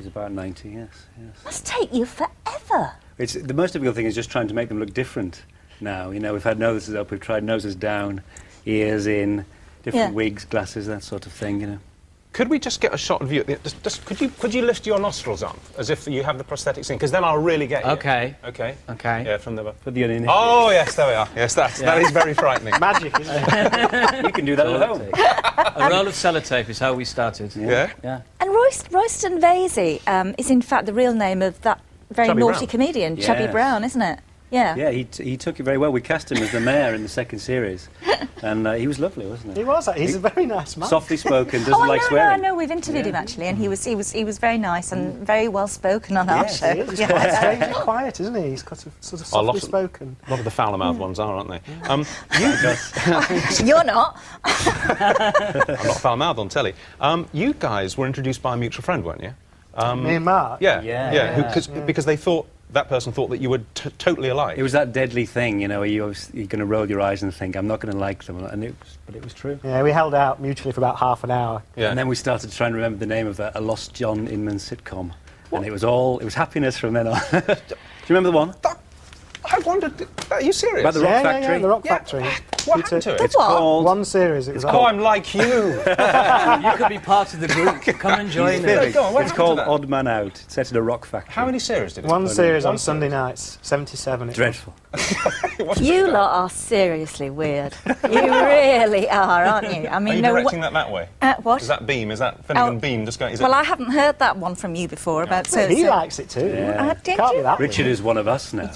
He's about 90, yes. Must take you forever. The most difficult thing is just trying to make them look different now. You know, we've had noses up, we've tried noses down, ears in, different wigs, glasses, that sort of thing, you know. Could we just get a shot of you? Could you lift your nostrils up as if you have the prosthetics in? Because then I'll really get you. Okay. Okay. Okay. Yeah, from the... For the uninitiated. Oh, yes, there we are. Yes, that is very frightening. Magic, isn't it? You can do that at home. A roll of sellotape is how we started. Yeah? Yeah. And Royston Vasey is in fact the real name of that very Chubby naughty Brown. comedian, Yes. Chubby Brown, isn't it? Yeah. Yeah, he took it very well. We cast him as the mayor in the second series. And he was lovely, wasn't he? He was. He's a very nice man. Softly spoken, doesn't like I swearing. know. We've interviewed him actually, and he was very nice and very well spoken on our Yes, show. He is. He's quite strangely quiet, isn't he? He's got sort of softly spoken. A lot of the fouler-mouthed ones are, aren't they? You're not. I'm not foul-mouthed on telly. You guys were introduced by a mutual friend, weren't you? Me and Mark. Yeah. Because they thought... That person thought that you were totally alike. It was that deadly thing, you know, where you're going to roll your eyes and think, I'm not going to like them. But it was true. Yeah, we held out mutually for about half an hour. Yeah. And then we started to try and remember the name of a Lost John Inman sitcom. And it was happiness from then on. Do you remember the one? I wondered, are you serious? About the Rock Factory? Yeah, the Rock Factory. What happened to it? It's called... One series. It was Oh, I'm like you. You could be part of the group. Come and join us. Go on, what It's happened called to that? Odd Man Out. It's set in a rock factory. How many series did it? One series on One Sunday series. nights, 77. It Dreadful. You lot are seriously weird. You really are, aren't you? I Are mean, you no. directing that way? What? Is that beam? Is that Finnegan Beam just going... Well, I haven't heard that one from you before about. was. He likes it too. Yeah. Did Can't you? be that Richard weird. is one of us now.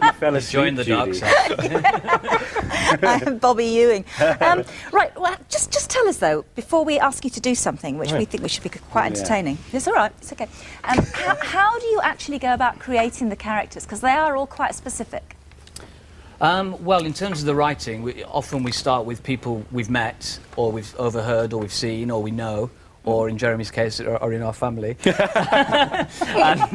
You fell asleep, Join the dark Judy. side. Bobby Ewing. Right, well, just tell us, though, before we ask you to do something, which we think we should be quite entertaining. It's all right, it's OK. How do you actually go about creating the characters? Because they are all quite specific. Well, in terms of the writing, often we start with people we've met, or we've overheard, or we've seen, or we know, or in Jeremy's case, are in our family. and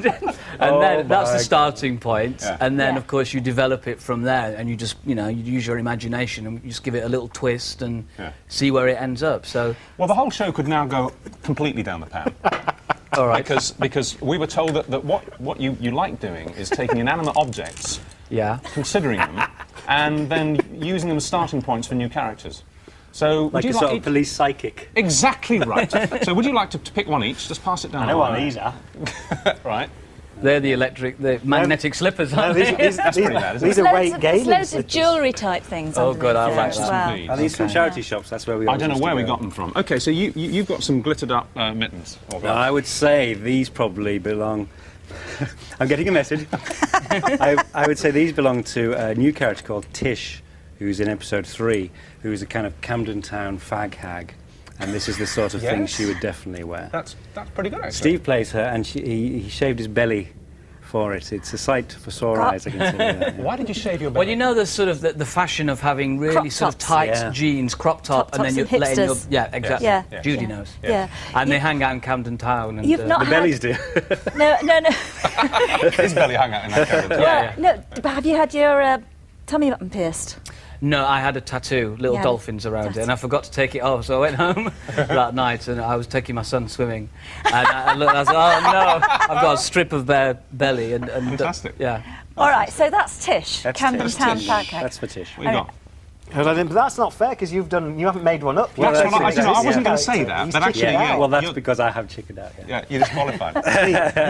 then that's the starting point. Yeah. And then, of course, you develop it from there, and you just, you use your imagination and you just give it a little twist and see where it ends up. So, Well, the whole show could now go completely down the pan. all right. Because we were told that what you like doing is taking inanimate objects, Yeah. considering them, and then using them as starting points for new characters. So, would Like you a sort like of police psychic. Exactly right. So, would you like to pick one each? Just pass it down. I know what these are. Right. They're the magnetic slippers, aren't they? That's pretty bad, isn't These it? are weight There's gaining loads of slippers. jewellery type things. Oh, underneath God, I there like as that. well. Indeed. Are these from charity shops? That's where we I always don't know used to where we go. got them from. OK, so you've got some glittered up mittens. Or Well, I would say these probably belong... I'm getting a message. I would say these belong to a new character called Tish, who's in episode 3, who's a kind of Camden Town fag hag. And this is the sort of thing Yes. she would definitely wear. That's pretty good, actually. Steve plays her, and he shaved his belly for it. It's a sight for sore eyes, I can tell you that. Why did you shave your belly? Well, you know, there's sort of the fashion of having really Crop sort of tops. tight Yeah. jeans, crop top, Crop and then tops you're and letting your... hipsters. Yeah, exactly. Yeah. Judy Yeah. knows. Yeah. And they hang out in Camden Town. And, You've not The had... bellies do. No. His belly hung out in that cabin. Yeah. No, but have you had your tummy button pierced? No, I had a tattue, little Yeah. dolphins around it, and I forgot to take it off, so I went home that night and I was taking my son swimming. And I looked, I was like, oh no, I've got a strip of bare belly. And Fantastic. Yeah. All right, so that's Tish, That's Camden Tish. Town Tish. fag. That's for Tish. What you got? But that's not fair because you haven't made one up. Well, That's that's what I exactly- wasn't yeah. going to say that, He's but actually, chickened yeah. out. Well, that's you're- because I have chickened out, yeah. Yeah, you're disqualified.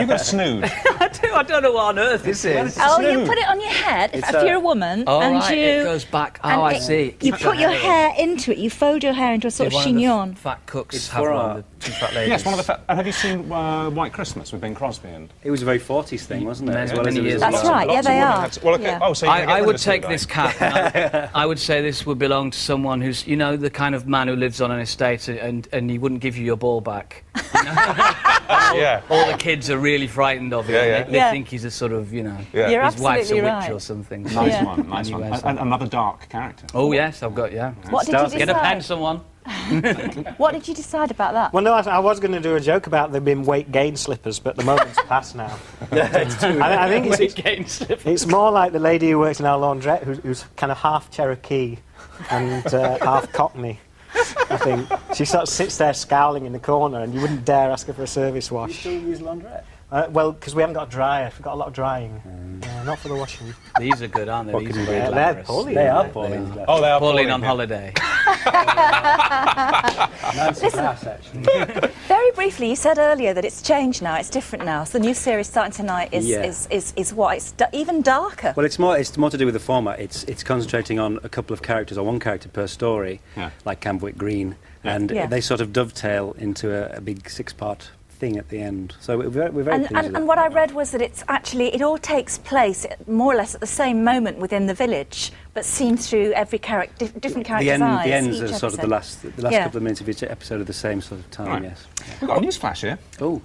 You got snood. I don't know what on earth this is. Oh, you Snood. put it on your head if, It's if you're a woman, Oh, and right, you... it goes back. Oh, and I it- see. You Keeps put your in. hair into it, you fold your hair into a sort of One of the chignon. fat cooks It's have for one, our- the two fat ladies. Yes, one of the... And have you seen White Christmas with Bing Crosby? And It was a very 40s thing, wasn't it? Many- As well as many it was years a ago. That's lot- right, yeah, Lots of they women are. had to- well, okay. Yeah. Oh, so you're gonna get I rid of would the snood take guy. this cap. And I would say this would belong to someone who's, you know, the kind of man who lives on an estate and he wouldn't give you your ball back. Yeah. All the kids are really frightened of him. Yeah, yeah. They Yeah. think he's a sort of, you know, Yeah. You're his wife's a absolutely witch right. or something. Nice Yeah. one, nice one. Anyways, And another dark character. Oh yes, I've got, yeah. What did you Stars. decide? Get a pen, someone. What did you decide about that? Well, no, I was going to do a joke about them being weight gain slippers, but the moment's passed now. I think it's more like the lady who works in our laundrette, who's kind of half Cherokee and half Cockney. I think. She sort of sits there scowling in the corner and you wouldn't dare ask her for a service You wash. still use laundrette? Well, because we haven't got a dryer. We've got a lot of drying. Not for the washing. These are good, aren't they? What These can are you very do? They're glamorous. Pauline. They are aren't Pauline's glasses. Oh, they are Pauline on yeah. holiday. Nancy Glass, actually. Very briefly, you said earlier that it's changed now, it's different now. So the new series starting tonight is Yeah. is what? It's even darker. Well, it's more to do with the format. It's concentrating on a couple of characters, or one character per story, like Camberwick Green, and Yeah. they sort of dovetail into a big 6-part thing at the end. So we're very pleased with And that. what I read was that it's actually, it all takes place more or less at the same moment within the village, but seen through every different character's eyes. The ends each are sort of episode. the last Yeah. couple of minutes of each episode are the same sort of time. Right. Yes. We've got a news flash here. Oh,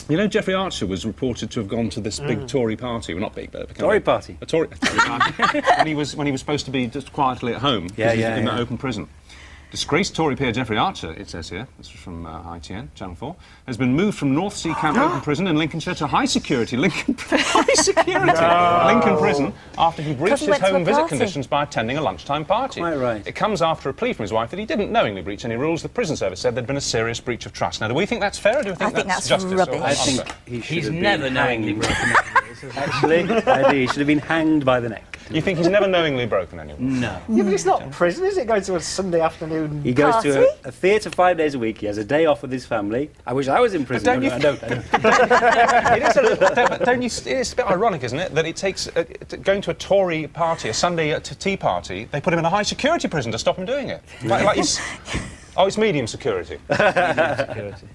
You know, Jeffrey Archer was reported to have gone to this big Tory party. Well, not big, but Tory party. A Tory party. when he was supposed to be just quietly at home. 'Cause he's in the open prison. Disgraced Tory peer Jeffrey Archer, it says here, this is from ITN, Channel 4, has been moved from North Sea Camp Open Prison in Lincolnshire to high security Lincoln Prison after he breached he his went to home a visit party. conditions by attending a lunchtime party. Quite right. It comes after a plea from his wife that he didn't knowingly breach any rules. The prison service said there'd been a serious breach of trust. Now, do we think that's fair, or do we think I think that's justice? or rubbish. I unfair? think he should He's have never been knowingly hanged. broken any rules. Actually, I do. He should have been hanged by the neck. You think he's never knowingly broken any rules? No. Yeah, but it's not prison, is it? Going to a Sunday afternoon. He goes Party? to a theatre 5 days a week. He has a day off with his family. I wish I was in prison. don't you I don't. It is a little, but don't you? It's a bit ironic, isn't it, that it takes going to a Tory party, a Sunday tea party. They put him in a high security prison to stop him doing it. Like he's, it's medium security. Security.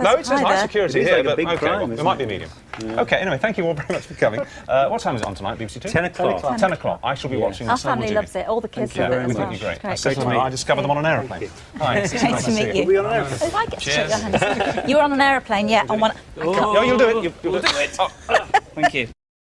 No, it says high there. security It is here, like a but big okay, crime, well, it isn't might it? be medium. Okay, anyway, thank you all very much for coming. What time is it on tonight, BBC Two? 10 o'clock. 10 o'clock. I shall be watching. Our and so will family Judy. loves it. All the kids love it as well. That'd be great. It's Great to meet you. I discovered them on an aeroplane. Hi, it's Great to meet you. We on an airplane? If I get to shake your hand. You were on an aeroplane, yeah. On one. Yeah, you'll do it. You'll do it. Thank you.